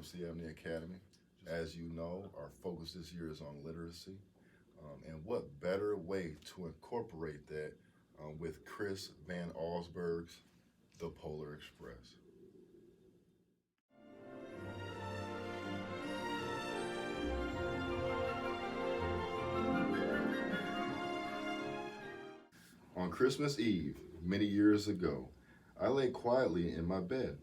William C Abney Academy. As you know, our focus this year is on literacy. And what better way to incorporate that with Chris Van Allsburg's The Polar Express. On Christmas Eve, many years ago, I lay quietly in my bed.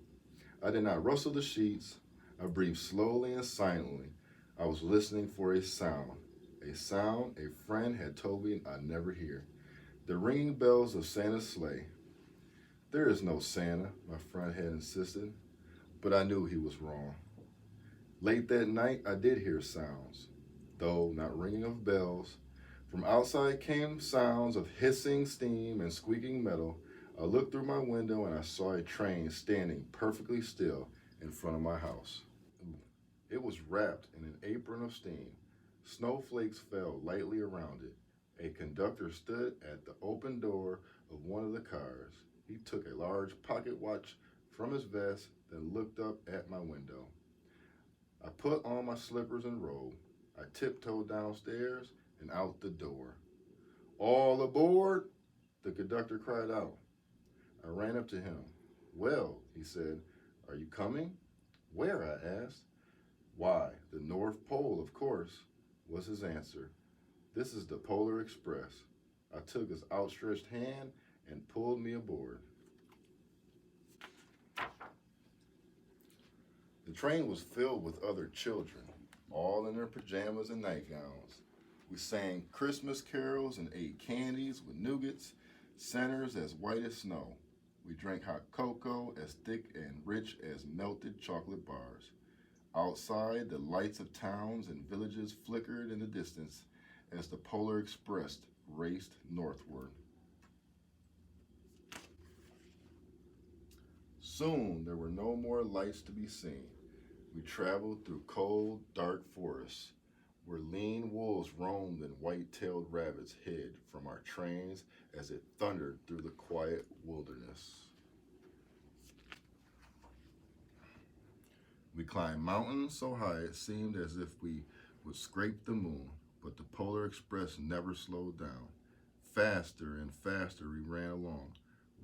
I did not rustle the sheets. I breathed slowly and silently. I was listening for a sound a friend had told me I'd never hear. The ringing bells of Santa's sleigh. There is no Santa, my friend had insisted, but I knew he was wrong. Late that night, I did hear sounds, though not ringing of bells. From outside came sounds of hissing steam and squeaking metal. I looked through my window and I saw a train standing perfectly still in front of my house. It was wrapped in an apron of steam. Snowflakes fell lightly around it. A conductor stood at the open door of one of the cars. He took a large pocket watch from his vest, then looked up at my window. I put on my slippers and robe. I tiptoed downstairs and out the door. All aboard, the conductor cried out. I ran up to him. Well, he said, are you coming? Where? I asked. Why, the North Pole, of course, was his answer. This is the Polar Express. I took his outstretched hand and pulled me aboard. The train was filled with other children, all in their pajamas and nightgowns. We sang Christmas carols and ate candies with nougats, centers as white as snow. We drank hot cocoa as thick and rich as melted chocolate bars. Outside, the lights of towns and villages flickered in the distance as the Polar Express raced northward. Soon, there were no more lights to be seen. We traveled through cold, dark forests, where lean wolves roamed and white-tailed rabbits hid from our trains as it thundered through the quiet wilderness. We climbed mountains so high it seemed as if we would scrape the moon, but the Polar Express never slowed down. Faster and faster we ran along,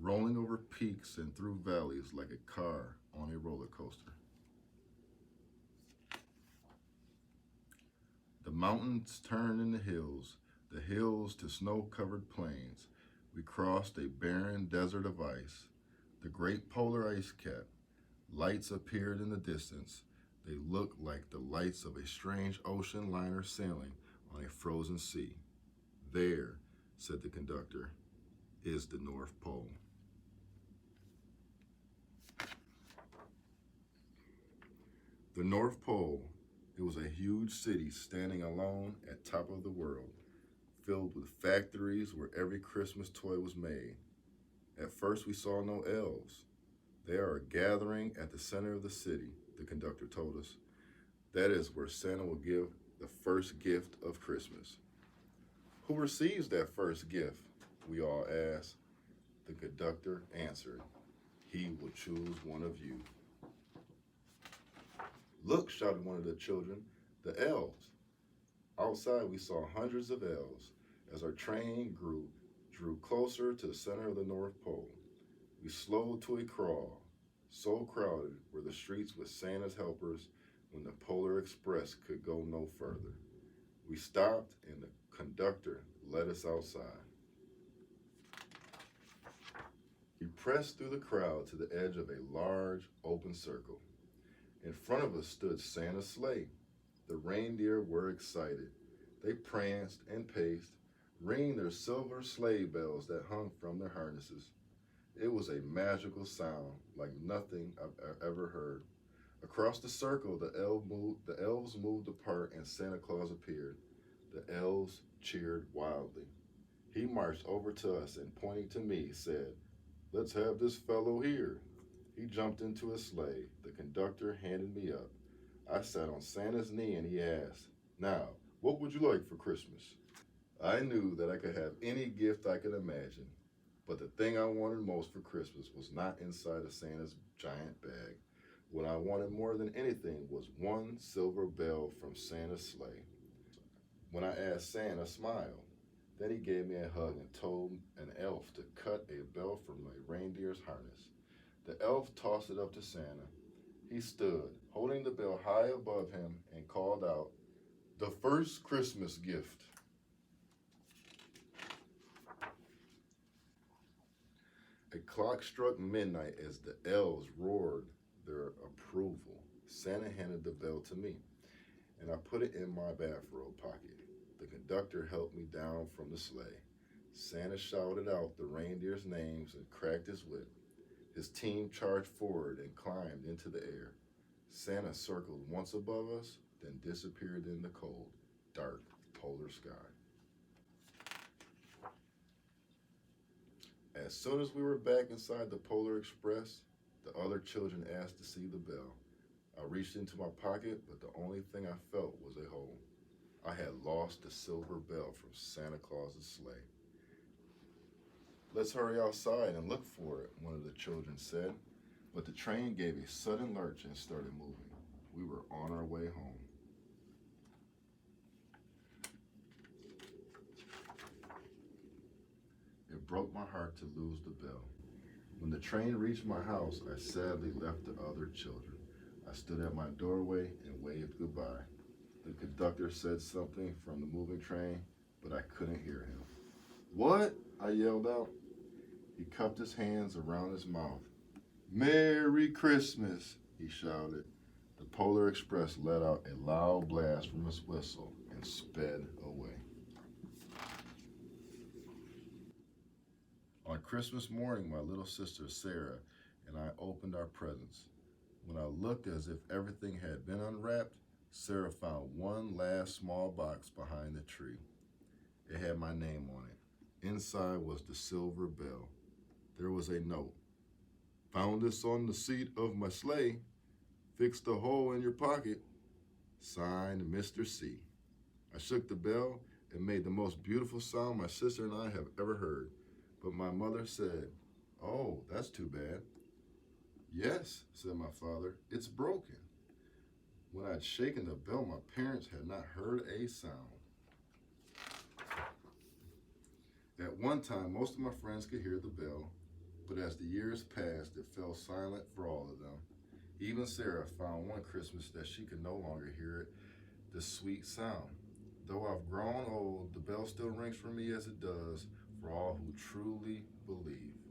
rolling over peaks and through valleys like a car on a roller coaster. The mountains turned into hills, the hills to snow-covered plains. We crossed a barren desert of ice, the great polar ice cap. Lights appeared in the distance. They looked like the lights of a strange ocean liner sailing on a frozen sea. There, said the conductor, is the North Pole. The North Pole, it was a huge city standing alone at top of the world, filled with factories where every Christmas toy was made. At first we saw no elves. They are gathering at the center of the city, the conductor told us. That is where Santa will give the first gift of Christmas. Who receives that first gift? We all asked. The conductor answered, he will choose one of you. Look, shouted one of the children, the elves. Outside we saw hundreds of elves as our train drew closer to the center of the North Pole. We slowed to a crawl. So crowded were the streets with Santa's helpers when the Polar Express could go no further. We stopped and the conductor led us outside. We pressed through the crowd to the edge of a large open circle. In front of us stood Santa's sleigh. The reindeer were excited. They pranced and paced, ringing their silver sleigh bells that hung from their harnesses. It was a magical sound like nothing I've ever heard. Across the circle, the elves moved apart and Santa Claus appeared. The elves cheered wildly. He marched over to us and pointing to me said, let's have this fellow here. He jumped into his sleigh. The conductor handed me up. I sat on Santa's knee and he asked, now, what would you like for Christmas? I knew that I could have any gift I could imagine. But the thing I wanted most for Christmas was not inside of Santa's giant bag. What I wanted more than anything was one silver bell from Santa's sleigh. When I asked, Santa smiled. Then he gave me a hug and told an elf to cut a bell from a reindeer's harness. The elf tossed it up to Santa. He stood, holding the bell high above him, and called out, "The first Christmas gift." A clock struck midnight as the elves roared their approval. Santa handed the bell to me, and I put it in my bathrobe pocket. The conductor helped me down from the sleigh. Santa shouted out the reindeers' names and cracked his whip. His team charged forward and climbed into the air. Santa circled once above us, then disappeared in the cold, dark polar sky. As soon as we were back inside the Polar Express, the other children asked to see the bell. I reached into my pocket, but the only thing I felt was a hole. I had lost the silver bell from Santa Claus's sleigh. "Let's hurry outside and look for it," one of the children said. But the train gave a sudden lurch and started moving. We were on our way home. It broke my heart to lose the bell. When the train reached my house, I sadly left the other children. I stood at my doorway and waved goodbye. The conductor said something from the moving train, but I couldn't hear him. "What?" I yelled out. He cupped his hands around his mouth. "Merry Christmas," he shouted. The Polar Express let out a loud blast from its whistle and sped away. On Christmas morning, my little sister Sarah and I opened our presents. When I looked as if everything had been unwrapped, Sarah found one last small box behind the tree. It had my name on it. Inside was the silver bell. There was a note. "Found this on the seat of my sleigh. Fixed a hole in your pocket. Signed, Mr. C." I shook the bell. It made the most beautiful sound my sister and I have ever heard. But my mother said, "Oh, that's too bad." "Yes," said my father, "it's broken." When I'd shaken the bell, my parents had not heard a sound. At one time, most of my friends could hear the bell, but as the years passed, it fell silent for all of them. Even Sarah found one Christmas that she could no longer hear it, the sweet sound. Though I've grown old, the bell still rings for me as it does for all who truly believe.